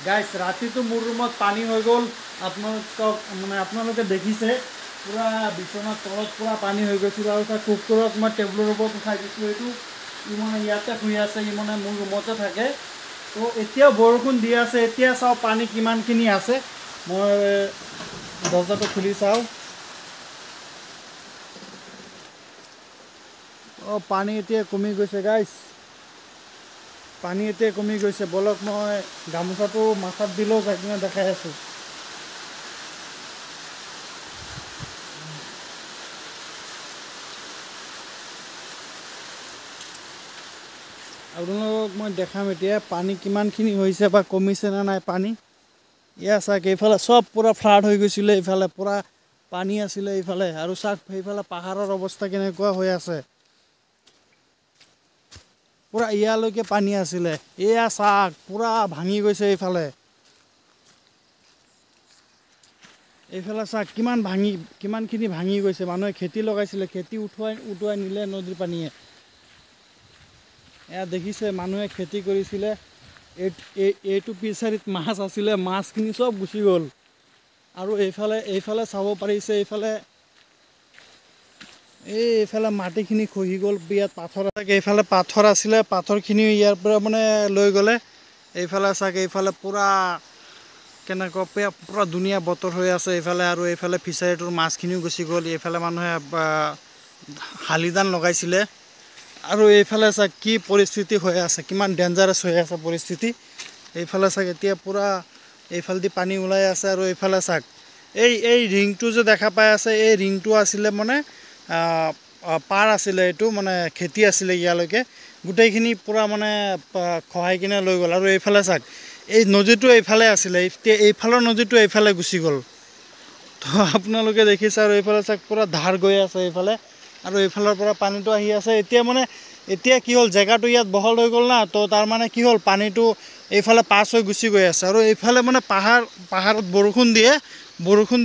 guys ৰাতিটো মোৰ ৰুমত পানী হৈ গ'ল আপোনালোকে দেখিছে পুৰা বিছনাৰ তলত পুৰা পানী হৈ গৈছিল আৰু তাৰ কুকুৰক মই টেবুলৰ ওপৰত উঠাই দিছিলোঁ এইটো মানে ইয়াতে শুই আছে মানে মোৰ ৰুমতে থাকে তো এতিয়া বৰষুণ দি আছে এতিয়া চাও পানী কিমানখিনি আছে মই দৰ্জাটো খুলি চাও পানী এতিয়া কমি গৈছে গাইস পানী এতিয়া কমি গৈছে বলক মই গামোচাটো মাথাত দিলো যাই কিনে দেখাই আছো আপোনালোকক মই দেখাম এতিয়া পানী কিমানখিনি হৈছে বা কমিছে না নাই পানী ইয়া চাক এইফালে সব পুৰা ফ্লাড হৈ গৈছিলে এইফালে পুৰা পানী আছিলে এইফালে আৰু চাক এইফালে পাহাৰৰ অৱস্থা কেনেকুৱা হৈ আছে পুৰা ইয়ালৈকে পানী আছিলে এয়া চাক পুৰা ভাঙি গৈছে এইফালে চাক কিমানখিনি ভাঙি গৈছে মানুহে খেতি লগাইছিলে খেতি উঠুৱাই নিলে নদীৰ পানীয়ে এয়া দেখিছে মানুহে খেতি কৰিছিলে এইটো পিছাৰিত মাছ আছিলে মাছখিনি সব গুচি গ'ল আৰু এইফালে চাব পাৰিছে এইফালে মাটিখিনি খহি গ'ল ইয়াত পাথৰ এইফালে পাথৰ আছিলে পাথৰখিনি ইয়াৰ পৰা মানে লৈ গ'লে এইফালে চাগে এইফালে পুৰা কেনেকুৱা পুৰা ধুনীয়া বতৰ হৈ আছে এইফালে আৰু এইফালে ফিছাৰিটোৰ মাছখিনিও গুচি গ'ল এইফালে মানুহে হালিদান লগাইছিলে আৰু এইফালে চাগ কি পৰিস্থিতি হৈ আছে কিমান ডেঞ্জাৰাছ হৈ আছে পৰিস্থিতি এইফালে চাগ এতিয়া পুৰা এইফালেদি পানী ওলাই আছে আৰু এইফালে চাগ এই ৰিংটো যে দেখা পাই আছে এই ৰিংটো আছিলে মানে পাৰ আছিলে এইটো মানে খেতি আছিলে ইয়ালৈকে গোটেইখিনি পুৰা মানে খহাই কিনে লৈ গ'ল আৰু এইফালে চাগ এই নদীটো এইফালে আছিলে এইফালৰ নদীটো এইফালে গুচি গ'ল তো আপোনালোকে দেখিছে আৰু এইফালে চাগ পুৰা ধাৰ গৈ আছে এইফালে আৰু এইফালৰ পৰা পানীটো আহি আছে এতিয়া কি হ'ল জেগাটো ইয়াত বহল হৈ গ'ল না তো তাৰ মানে কি হ'ল পানীটো এইফালে পাছ হৈ গুচি গৈ আছে আৰু এইফালে মানে পাহাৰত বৰষুণ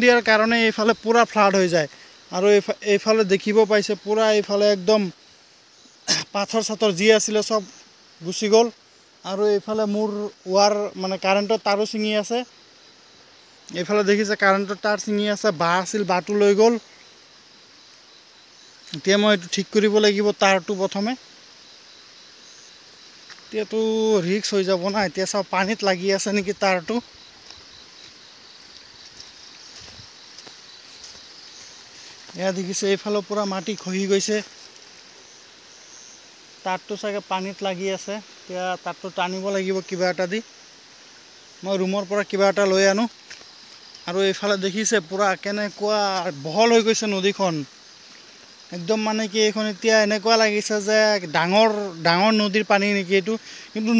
দিয়াৰ কাৰণে এইফালে পুৰা ফ্লাড হৈ যায় আৰু এইফালে দেখিব পাইছে পুৰা এইফালে একদম পাথৰ চাথৰ যি আছিলে সব গুচি গ'ল আৰু এইফালে মোৰ ৱাৰ মানে কাৰেণ্টৰ তাৰো ছিঙি আছে এইফালে দেখিছে কাৰেণ্টৰ তার ছিঙি আছে বাঁহ আছিল বাঁহটো লৈ গ'ল এতিয়া মই এইটো ঠিক কৰিব লাগিব তাৰটো প্ৰথমে এতিয়াতো ৰিস্ক হৈ যাব না এতিয়া চাও পানীত লাগি আছে নেকি তাৰটো এয়া দেখিছে এইফালৰ পৰা মাটি খহি গৈছে তাৰটো চাগে পানীত লাগি আছে এতিয়া তাৰটো টানিব লাগিব কিবা এটা দি মই ৰুমৰ পৰা কিবা এটা লৈ আনো আৰু এইফালে দেখিছে পুৰা কেনেকুৱা বহল হৈ গৈছে নদীখন একদম মানে কি এইখন এতিয়া এনেকুৱা লাগিছে যে ডাঙৰ নদীৰ পানী নেকি এইটো কিন্তু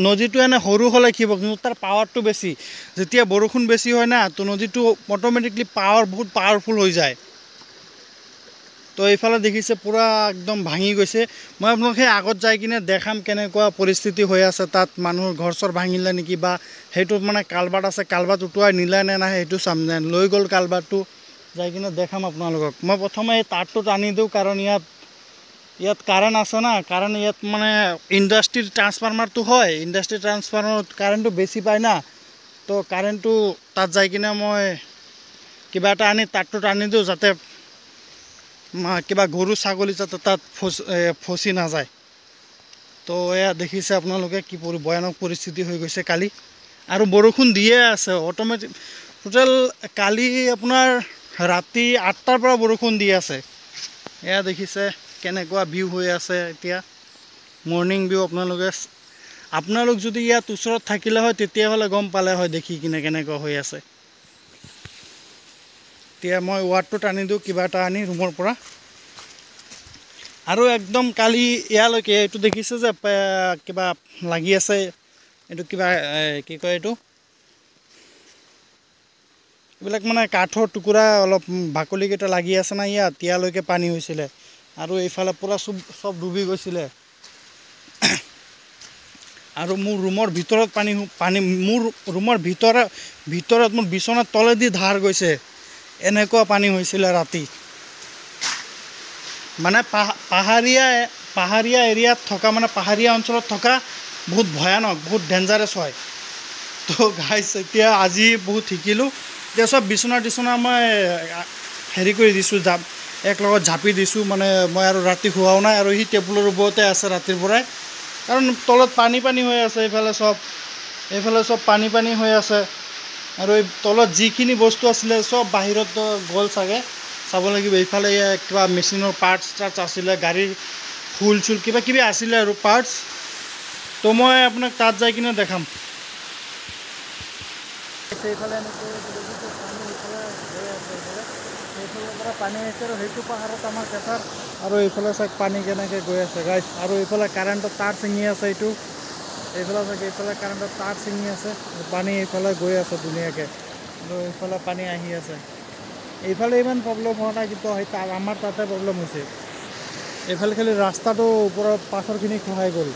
নদীটো এনে সৰু হ'লে কি হ'ব কিন্তু তাৰ পাৱাৰটো বেছি যেতিয়া বৰষুণ বেছি হয় না তো নদীটো অট'মেটিকলি বহুত পাৱাৰফুল হৈ যায় তো এইফালে দেখিছে পুৰা একদম ভাঙি গৈছে মই আপোনালোক সেই আগত যাই কিনে দেখাম কেনেকুৱা পৰিস্থিতি হৈ আছে তাত মানুহৰ ঘৰ চৰ ভাঙিলে নেকি বা সেইটো মানে কালভাৰ্ট আছে কালভাৰ্ট উটুৱাই নিলে নে নাই সেইটো চাম লৈ গ'ল কালভাৰ্টটো যাই কিনে দেখাম আপোনালোকক মই প্ৰথমে এই তাৰটো টানি দিওঁ কাৰণ ইয়াত কাৰেণ্ট আছে না কাৰণ ইয়াত মানে ইণ্ডাষ্ট্ৰিৰ ট্ৰান্সফৰ্মাৰটো হয় ইণ্ডাষ্ট্ৰি ট্ৰান্সফৰ্মাৰত কাৰেণ্টটো বেছি পায় না তো কাৰেণ্টটো তাত যাই কিনে মই কিবা এটা আনি তাৰটো টানি দিওঁ যাতে কিবা গৰু ছাগলী যাতে তাত ফচি নাযায় তো এয়া দেখিছে আপোনালোকে কি ভয়ানক পৰিস্থিতি হৈ গৈছে কালি আৰু বৰষুণ দিয়ে আছে অট'মেটিক টোটেল কালি আপোনাৰ ৰাতি 8টাৰ পৰা বৰষুণ দি আছে এয়া দেখিছে কেনেকুৱা ভিউ হৈ আছে এতিয়া মৰ্নিং ভিউ আপোনালোক যদি ইয়াত ওচৰত থাকিলে হয় তেতিয়াহ'লে গম পালে হয় দেখি কিনে কেনেকুৱা হৈ আছে এতিয়া মই ৱাৰটো টানি দিওঁ কিবা এটা আনি ৰুমৰ পৰা আৰু একদম কালি ইয়ালৈকে এইটো দেখিছে যে কিবা লাগি আছে এইটো কিবা কি কয় এইটো এইবিলাক মানে কাঠৰ টুকুৰা অলপ বাকলিকেইটা লাগি আছে না ইয়ালৈকে পানী হৈছিলে আৰু এইফালে পুৰা সব ডুবি গৈছিলে আৰু মোৰ ৰুমৰ ভিতৰত পানী মোৰ ৰুমৰ ভিতৰত মোৰ বিছনাৰ তলেদি ধাৰ গৈছে এনেকুৱা পানী হৈছিলে ৰাতি মানে পাহাৰীয়া এৰিয়াত থকা মানে পাহাৰীয়া অঞ্চলত থকা বহুত ভয়ানক বহুত ডেঞ্জাৰাছ হয় তো গাইছ এতিয়া আজি বহুত শিকিলোঁ এতিয়া চব বিচনা টিচনা মই হেৰি কৰি দিছোঁ এক লগত ঝাপি দিছোঁ মানে মই আৰু ৰাতি শুৱাও নাই আৰু সি টেবুলৰ ওপৰতে আছে ৰাতিৰ পৰাই কাৰণ তলত পানী হৈ আছে এইফালে চব পানী হৈ আছে আৰু এই তলত যিখিনি বস্তু আছিলে চব বাহিৰত গ'ল চাগে চাব লাগিব এইফালে কিবা মেচিনৰ পাৰ্টছ আছিলে গাড়ীৰ ফুল চুল কিবা কিবি আছিলে আৰু পাৰ্টছ তো মই আপোনাক তাত যাই কিনে দেখাম এইফালে এইফালৰ পৰা পানী আহিছে আৰু সেইটো পাহাৰত আমাৰ কেঁচাৰ আৰু এইফালে চাই পানী কেনেকৈ গৈ আছে গাইছ আৰু এইফালে কাৰেণ্টৰ তাঁৰ ছিঙি আছে এইটো এইফালে চাগে এইফালে কাৰেণ্টৰ তাঁৰ ছিঙি আছে পানী এইফালে গৈ আছে ধুনীয়াকৈ আৰু এইফালে পানী আহি আছে এইফালে ইমান প্ৰব্লেম হোৱা নাই কিন্তু আমাৰ তাতে প্ৰব্লেম হৈছে এইফালে খালি ৰাস্তাটো ওপৰৰ পাথৰখিনি খহাই গ'ল